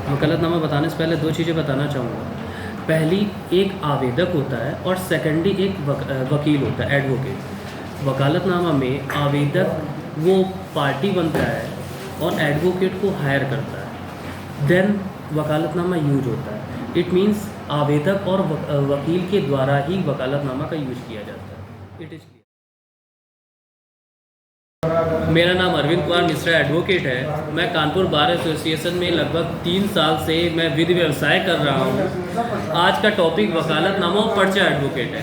वकालतनामा बताने से पहले दो चीज़ें बताना चाहूँगा। पहली, एक आवेदक होता है और सेकेंडली एक वकील होता है, एडवोकेट। वकालतनामा में आवेदक वो पार्टी बनता है और एडवोकेट को हायर करता है, देन वकालतनामा यूज होता है। इट मीन्स आवेदक और वकील के द्वारा ही वकालतनामा का यूज किया जाता है। It is clear. मेरा नाम अरविंद कुमार मिश्रा एडवोकेट है। मैं कानपुर बार एसोसिएशन में लगभग 3 साल से मैं विधि व्यवसाय कर रहा हूँ। आज का टॉपिक वकालतनामा और पर्चा एडवोकेट है।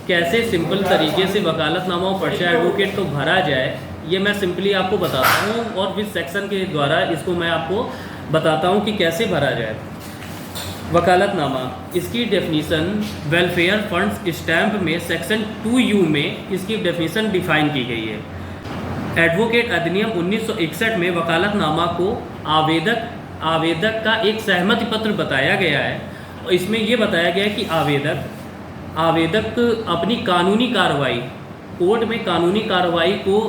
कैसे सिंपल तरीके से वकालतनामा और पर्चा एडवोकेट को भरा जाए, ये मैं सिंपली आपको बताता हूँ और विद सेक्शन के द्वारा इसको मैं आपको बताता हूँ कि कैसे भरा जाए। वकालतनामा, इसकी डेफिनीशन वेलफेयर फंड्स स्टैम्प में सेक्शन 2U में इसकी डेफिनीशन डिफाइन की गई है। एडवोकेट अधिनियम 1961 में वकालतनामा को आवेदक का एक सहमति पत्र बताया गया है। और इसमें ये बताया गया है कि आवेदक अपनी कानूनी कार्रवाई, कोर्ट में कानूनी कार्रवाई को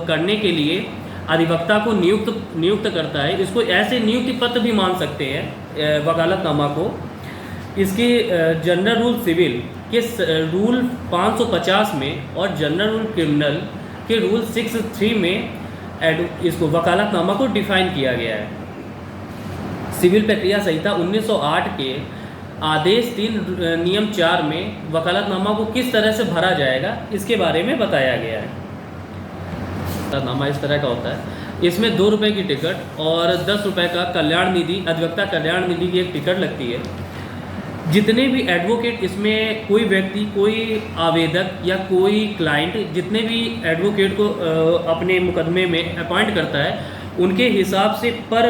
करने के लिए अधिवक्ता को नियुक्त करता है। इसको ऐसे नियुक्ति पत्र भी मान सकते हैं वकालतनामा को। इसके जनरल रूल सिविल के रूल 550 में और जनरल रूल क्रिमिनल के रूल 63 में इसको वकालतनामा को डिफाइन किया गया है। सिविल प्रक्रिया संहिता 1908 के आदेश 3 नियम 4 में वकालतनामा को किस तरह से भरा जाएगा इसके बारे में बताया गया है। वकालतनामा इस तरह का होता है। इसमें 2 रुपये की टिकट और 10 रुपये का कल्याण निधि, अधिवक्ता कल्याण निधि की एक टिकट लगती है। जितने भी एडवोकेट, इसमें कोई व्यक्ति, कोई आवेदक या कोई क्लाइंट जितने भी एडवोकेट को अपने मुकदमे में अपॉइंट करता है, उनके हिसाब से पर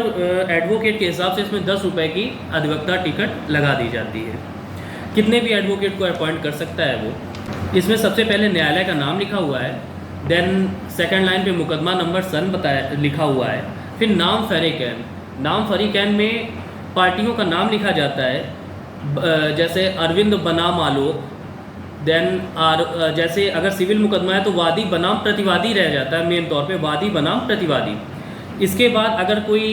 एडवोकेट के हिसाब से इसमें 10 रुपये की अधिवक्ता टिकट लगा दी जाती है। कितने भी एडवोकेट को अपॉइंट कर सकता है वो। इसमें सबसे पहले न्यायालय का नाम लिखा हुआ है, देन सेकेंड लाइन पे मुकदमा नंबर सन लिखा हुआ है। फिर नाम फरीकैन, नाम फरीकैन में पार्टियों का नाम लिखा जाता है, जैसे अरविंद बनाम आलोक। देन जैसे अगर सिविल मुकदमा है तो वादी बनाम प्रतिवादी रह जाता है, मेन तौर पे वादी बनाम प्रतिवादी। इसके बाद अगर कोई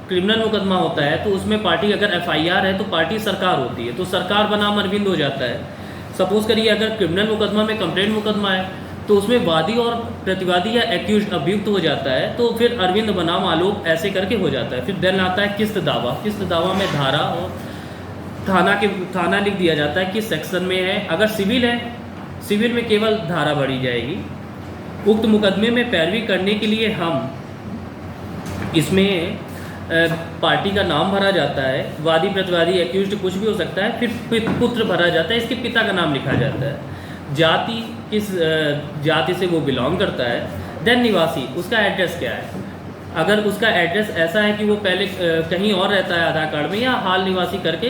क्रिमिनल मुकदमा होता है तो उसमें पार्टी, अगर FIR है तो पार्टी सरकार होती है, तो सरकार बनाम अरविंद हो जाता है। सपोज करिए अगर क्रिमिनल मुकदमा में कंप्लेंट मुकदमा है तो उसमें वादी और प्रतिवादी या एक्यूज अभियुक्त हो जाता है, तो फिर अरविंद बनाम आलोक ऐसे करके हो जाता है। फिर देन आता है किस्त दावा। किस्त दावा में धारा और थाना लिख दिया जाता है किस सेक्शन में है। अगर सिविल है, सिविल में केवल धारा भरी जाएगी। उक्त मुकदमे में पैरवी करने के लिए हम इसमें पार्टी का नाम भरा जाता है, वादी प्रतिवादी एक्यूज्ड कुछ भी हो सकता है। फिर पुत्र भरा जाता है, इसके पिता का नाम लिखा जाता है। जाति, किस जाति से वो बिलोंग करता है। देन निवासी, उसका एड्रेस क्या है। अगर उसका एड्रेस ऐसा है कि वो पहले कहीं और रहता है आधार कार्ड में, या हाल निवासी करके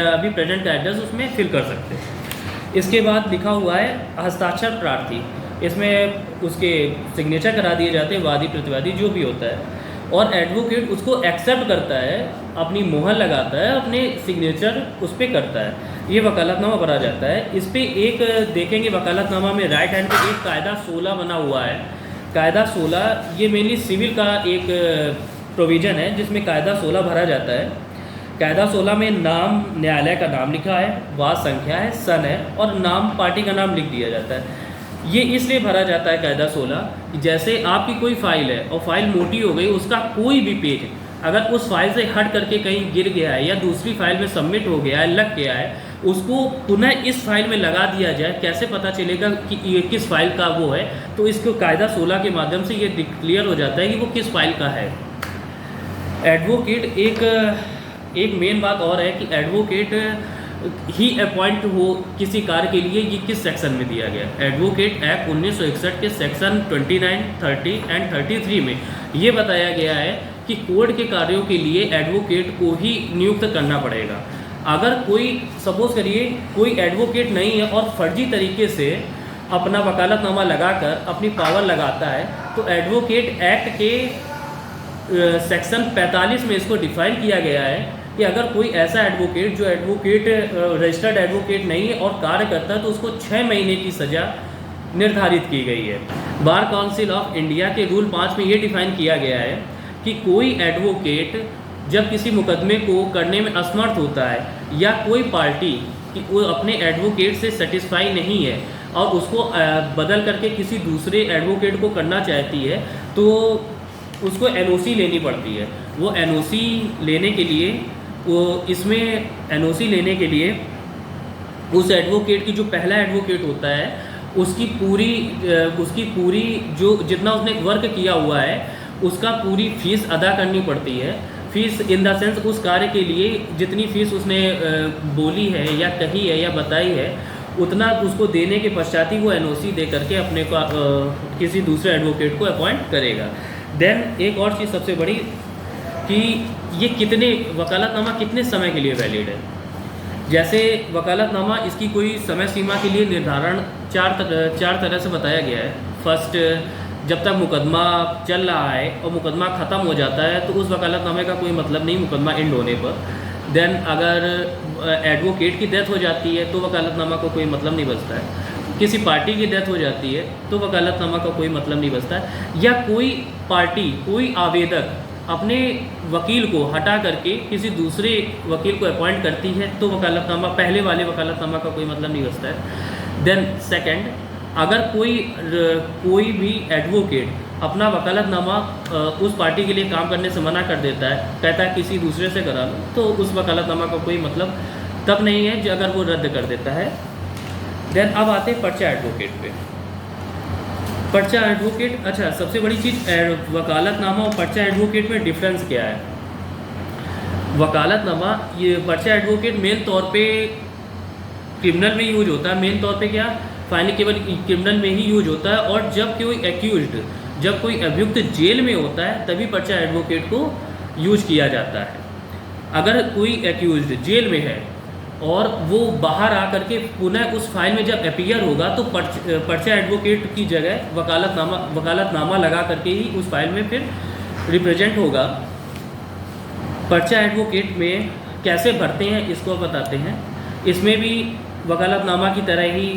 अभी प्रेजेंट का एड्रेस उसमें फिल कर सकते हैं। इसके बाद लिखा हुआ है हस्ताक्षर प्रार्थी, इसमें उसके सिग्नेचर करा दिए जाते हैं, वादी प्रतिवादी जो भी होता है, और एडवोकेट उसको एक्सेप्ट करता है, अपनी मोहर लगाता है, अपने सिग्नेचर उस पर करता है। ये वकालतनामा भरा जाता है। इस पर एक देखेंगे वकालतनामा में राइट हैंड पे एक कायदा 16 बना हुआ है। कायदा 16 ये मेनली सिविल का एक प्रोविज़न है जिसमें कायदा 16 भरा जाता है। कायदा 16 में नाम, न्यायालय का नाम लिखा है, वाद संख्या है, सन है, और नाम पार्टी का नाम लिख दिया जाता है। ये इसलिए भरा जाता है कायदा 16, जैसे आपकी कोई फाइल है और फाइल मोटी हो गई, उसका कोई भी पेज अगर उस फाइल से हट करके कहीं गिर गया है या दूसरी फाइल में सबमिट हो गया है, लग गया है, उसको पुनः इस फाइल में लगा दिया जाए। कैसे पता चलेगा कि ये किस फाइल का वो है, तो इसको कायदा 16 के माध्यम से ये क्लियर हो जाता है कि वो किस फाइल का है। एडवोकेट एक मेन बात और है कि एडवोकेट ही अपॉइंट हो किसी कार्य के लिए, ये किस सेक्शन में दिया गया। एडवोकेट एक्ट 1961 के सेक्शन 29, 30 एंड 33 में ये बताया गया है कि कोर्ट के कार्यों के लिए एडवोकेट को ही नियुक्त करना पड़ेगा। अगर कोई, सपोज करिए कोई एडवोकेट नहीं है और फर्जी तरीके से अपना वकालतनामा लगाकर अपनी पावर लगाता है, तो एडवोकेट एक्ट के सेक्शन 45 में इसको डिफाइन किया गया है कि अगर कोई ऐसा एडवोकेट जो रजिस्टर्ड एडवोकेट नहीं है और कार्य करता है, तो उसको 6 महीने की सज़ा निर्धारित की गई है। बार काउंसिल ऑफ इंडिया के रूल 5 में ये डिफाइन किया गया है कि कोई एडवोकेट जब किसी मुकदमे को करने में असमर्थ होता है या कोई पार्टी कि वो अपने एडवोकेट से सेटिस्फाई नहीं है और उसको बदल करके किसी दूसरे एडवोकेट को करना चाहती है, तो उसको एनओसी लेनी पड़ती है। वो एनओसी लेने के लिए लेने के लिए उस एडवोकेट की जो पहला एडवोकेट होता है उसकी पूरी जो जितना उसने वर्क किया हुआ है उसका पूरी फीस अदा करनी पड़ती है। फीस इन द सेंस उस कार्य के लिए जितनी फीस उसने बोली है या कही है या बताई है उतना उसको देने के पश्चात ही वो एनओसी दे करके अपने को किसी दूसरे एडवोकेट को अपॉइंट करेगा। देन एक और चीज़ सबसे बड़ी कि ये वकालतनामा कितने समय के लिए वैलिड है। जैसे वकालतनामा इसकी कोई समय सीमा के लिए निर्धारण चार तरह से बताया गया है। फर्स्ट, जब तक मुकदमा चल रहा है और मुकदमा ख़त्म हो जाता है तो उस वकालतनामे का कोई मतलब नहीं मुकदमा एंड होने पर। देन अगर एडवोकेट की डेथ हो जाती है तो वकालतनामा को कोई मतलब नहीं बचता है। किसी पार्टी की डेथ हो जाती है तो वकालतनामा का कोई मतलब नहीं बचता है। या कोई पार्टी, कोई आवेदक अपने वकील को हटा करके किसी दूसरे वकील को अपॉइंट करती है तो पहले वाले वकालतनामा का कोई मतलब नहीं बचता है। देन सेकंड, अगर कोई भी एडवोकेट अपना वकालतनामा उस पार्टी के लिए काम करने से मना कर देता है, कहता है किसी दूसरे से करा लो, तो उस वकालतनामा का कोई मतलब तब नहीं है जो अगर वो रद्द कर देता है। देन अब आते हैं पर्चा एडवोकेट पे। पर्चा एडवोकेट, अच्छा सबसे बड़ी चीज़ वकालतनामा और पर्चा एडवोकेट में डिफरेंस क्या है। वकालतनामा ये पर्चा एडवोकेट मेन तौर पे क्रिमिनल में यूज होता है। मेन तौर पे क्या, फाइनली केवल क्रिमिनल में ही यूज होता है। और जब कोई अभियुक्त जेल में होता है तभी पर्चा एडवोकेट को यूज किया जाता है। अगर कोई एक्यूज्ड जेल में है और वो बाहर आकर के पुनः उस फाइल में जब अपीयर होगा तो पर्चा एडवोकेट की जगह वकालतनामा लगा करके ही उस फाइल में फिर रिप्रेजेंट होगा। पर्चा एडवोकेट में कैसे भरते हैं इसको बताते हैं। इसमें भी वकालतनामा की तरह ही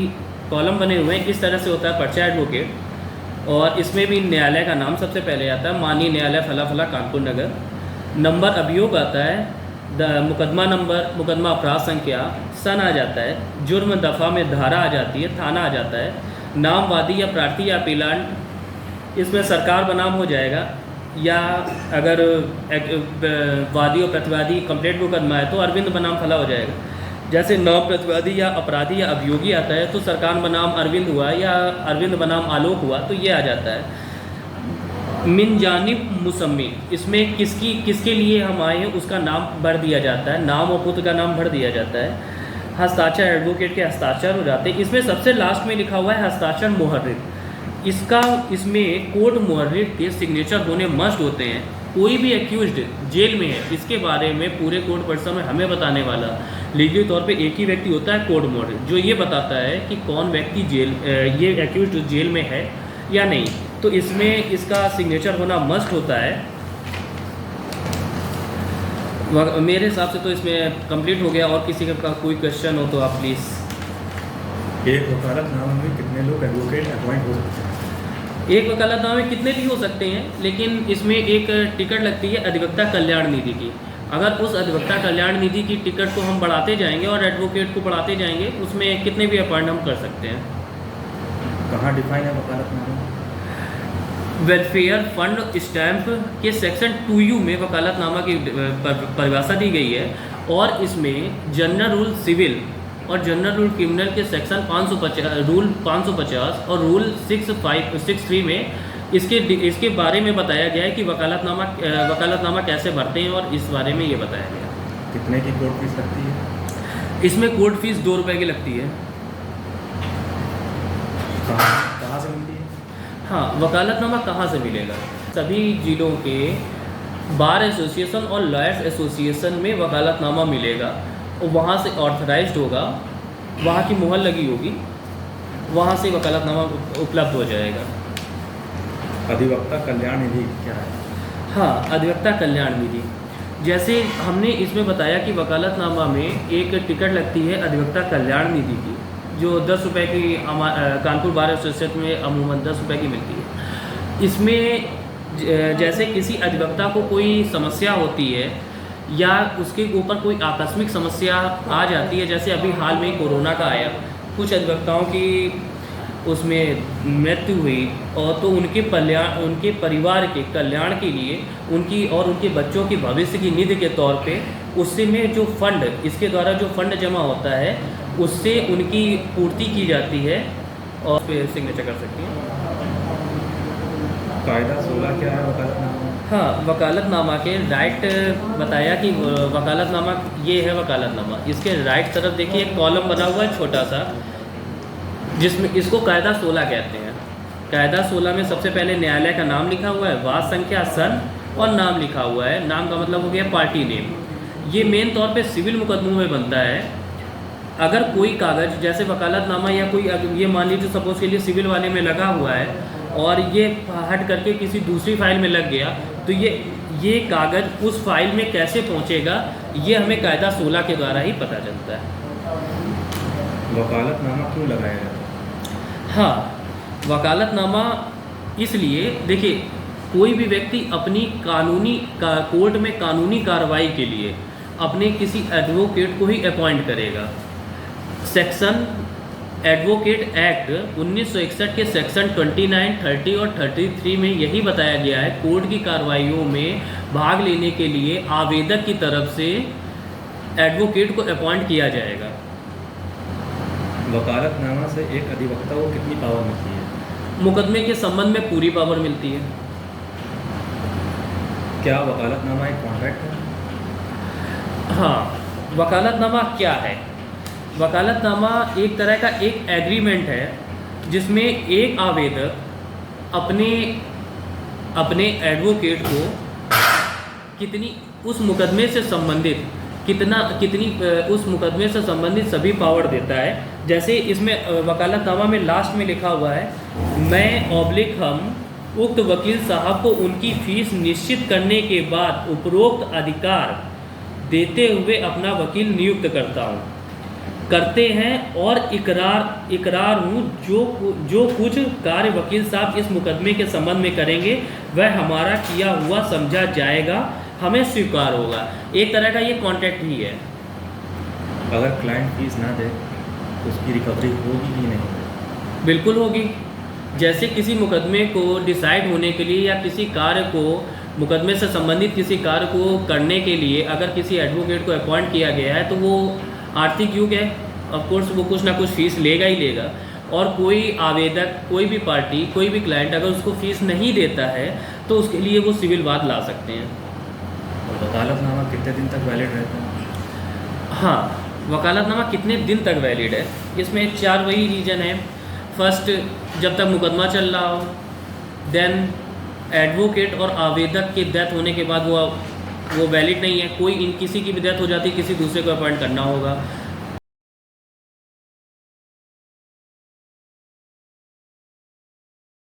कॉलम बने हुए हैं। इस तरह से होता है पर्चा एडवोकेट। और इसमें भी न्यायालय का नाम सबसे पहले आता है, माननीय न्यायालय फला फला कानपुर नगर। नंबर अभियोग आता है, मुकदमा नंबर, मुकदमा अपराध संख्या, सन आ जाता है, जुर्म दफ़ा में धारा आ जाती है, थाना आ जाता है, नाम वादी या प्रार्थी या अपीलांट, इसमें सरकार बनाम हो जाएगा। या अगर वादी और प्रतिवादी कंप्लेंट मुकदमा है तो अरविंद बनाम फला हो जाएगा। जैसे नाम प्रतिवादी या अपराधी या अभियोगी आता है तो सरकार बनाम अरविंद हुआ या अरविंद बनाम आलोक हुआ, तो ये आ जाता है। मिन जानिब मुसम्मी, इसमें किसके लिए हम आए हैं उसका नाम भर दिया जाता है, नाम और पुत्र का नाम भर दिया जाता है। हस्ताक्षर, एडवोकेट के हस्ताक्षर हो जाते हैं। इसमें सबसे लास्ट में लिखा हुआ है हस्ताक्षर मुहर्रिर। इसमें कोर्ट मुहर्रिर के सिग्नेचर होने मस्ट होते हैं। कोई भी एक्यूज्ड जेल में है इसके बारे में पूरे कोर्ट परिसर में हमें बताने वाला लीगली तौर पे एक ही व्यक्ति होता है, कोर्ट मुहर्रिर, जो ये बताता है कि कौन व्यक्ति ये एक्यूज्ड जेल में है या नहीं। तो इसमें इसका सिग्नेचर होना मस्ट होता है। मेरे हिसाब से तो इसमें कंप्लीट हो गया। और किसी का कोई क्वेश्चन हो तो आप प्लीज़। एक वकालतनामा में कितने लोग एडवोकेट अपॉइंट हो सकते हैं? एक वकालतनामा में कितने भी हो सकते हैं, लेकिन इसमें एक टिकट लगती है अधिवक्ता कल्याण निधि की। अगर उस अधिवक्ता कल्याण निधि की टिकट को हम बढ़ाते जाएंगे और एडवोकेट को बढ़ाते जाएंगे, उसमें कितने भी अपॉइंट हम कर सकते हैं। कहाँ डिफाइन है वकालतनामा? वेलफेयर फंड स्टैम्प के सेक्शन 2U में वकालतनामा की परिभाषा दी गई है। और इसमें जनरल रूल सिविल और जनरल रूल क्रिमिनल के सेक्शन 550 रूल 550 और रूल 6563 में इसके बारे में बताया गया है कि वकालतनामा कैसे भरते हैं, और इस बारे में ये बताया गया। कितने की कोर्ट फीस लगती है? इसमें कोर्ट फीस 2 रुपये की लगती है। कहाँ से मिलती है? हाँ, वकालतनामा कहाँ से मिलेगा? सभी जिलों के बार एसोसिएशन और लॉयर्स एसोसिएशन में वकालतनामा मिलेगा और वहाँ से ऑथराइज्ड होगा, वहाँ की मुहर लगी होगी, वहाँ से वकालतनामा उपलब्ध हो जाएगा। अधिवक्ता कल्याण निधि क्या है? हाँ, अधिवक्ता कल्याण निधि, जैसे हमने इसमें बताया कि वकालतनामा में एक टिकट लगती है अधिवक्ता कल्याण निधि की, जो 10 रुपये की कानपुर बार एसोसिएशन में अमूमन 10 रुपये की मिलती है। इसमें जैसे किसी अधिवक्ता को कोई समस्या होती है या उसके ऊपर कोई आकस्मिक समस्या आ जाती है, जैसे अभी हाल में कोरोना का आया, कुछ अधिवक्ताओं की उसमें मृत्यु हुई, और तो उनके परिवार के कल्याण के लिए उनके बच्चों की भविष्य की निधि के तौर पे उससे में जो फंड, इसके द्वारा जो फंड जमा होता है उससे उनकी पूर्ति की जाती है और फिर सिग्नेचर कर सकती हैं। कायदा 16 क्या है वकालतनामा? हाँ, वकालतनामा के राइट बताया कि वकालतनामा ये है वकालतनामा। इसके राइट तरफ देखिए एक कॉलम बना हुआ है छोटा सा, जिसमें इसको कायदा 16 कहते हैं। कायदा 16 में सबसे पहले न्यायालय का नाम लिखा हुआ है, वाद संख्या, सन और नाम लिखा हुआ है। नाम का मतलब हो गया पार्टी नेम। ये मेन तौर पे सिविल मुकदमों में बनता है। अगर कोई कागज़ जैसे वकालतनामा या कोई, ये मान लीजिए सपोज के लिए सिविल वाले में लगा हुआ है और ये हट करके किसी दूसरी फाइल में लग गया, तो ये कागज़ उस फाइल में कैसे पहुंचेगा, ये हमें कायदा 16 के द्वारा ही पता चलता है। वकालतनामा क्यों लगाया जाता है? हाँ, वकालतनामा इसलिए, देखिए कोई भी व्यक्ति अपनी कोर्ट में कानूनी कार्रवाई के लिए अपने किसी एडवोकेट को ही अपॉइंट करेगा। सेक्शन एडवोकेट एक्ट 1961 के सेक्शन 29, 30 और 33 में यही बताया गया है, कोर्ट की कार्रवाइयों में भाग लेने के लिए आवेदक की तरफ से एडवोकेट को अपॉइंट किया जाएगा। वकालतनामा से एक अधिवक्ता को कितनी पावर मिलती है? मुकदमे के संबंध में पूरी पावर मिलती है। क्या वकालतनामा एक कॉन्ट्रैक्ट है? हाँ, वकालतनामा क्या है? वकालतनामा एक तरह का एक एग्रीमेंट है जिसमें एक आवेदक अपने एडवोकेट को उस मुकदमे से संबंधित सभी पावर देता है। जैसे इसमें वकालतनामा में लास्ट में लिखा हुआ है, हम उक्त वकील साहब को उनकी फीस निश्चित करने के बाद उपरोक्त अधिकार देते हुए अपना वकील नियुक्त करते हैं और इकरार हूँ जो कुछ कार्य वकील साहब इस मुकदमे के संबंध में करेंगे वह हमारा किया हुआ समझा जाएगा, हमें स्वीकार होगा। एक तरह का ये कॉन्ट्रैक्ट ही है। अगर क्लाइंट फीस ना दे तो उसकी रिकवरी होगी कि नहीं? बिल्कुल होगी। जैसे किसी मुकदमे को डिसाइड होने के लिए या किसी कार्य को, मुकदमे से संबंधित किसी कार्य को करने के लिए अगर किसी एडवोकेट को अपॉइंट किया गया है तो वो आर्थिक युग है, ऑफकोर्स वो कुछ ना कुछ फीस लेगा ही लेगा। और कोई आवेदक, कोई भी पार्टी, कोई भी क्लाइंट अगर उसको फीस नहीं देता है तो उसके लिए वो सिविल वाद ला सकते हैं। और वकालतनामा कितने दिन तक वैलिड रहता है? हाँ, वकालतनामा कितने दिन तक वैलिड है, इसमें 4 वही रीजन है। फर्स्ट, जब तक मुकदमा चल रहा हो। देन एडवोकेट और आवेदक के डेथ होने के बाद वो वैलिड नहीं है। किसी की भी डेथ हो जाती है, किसी दूसरे को अपॉइंट करना होगा।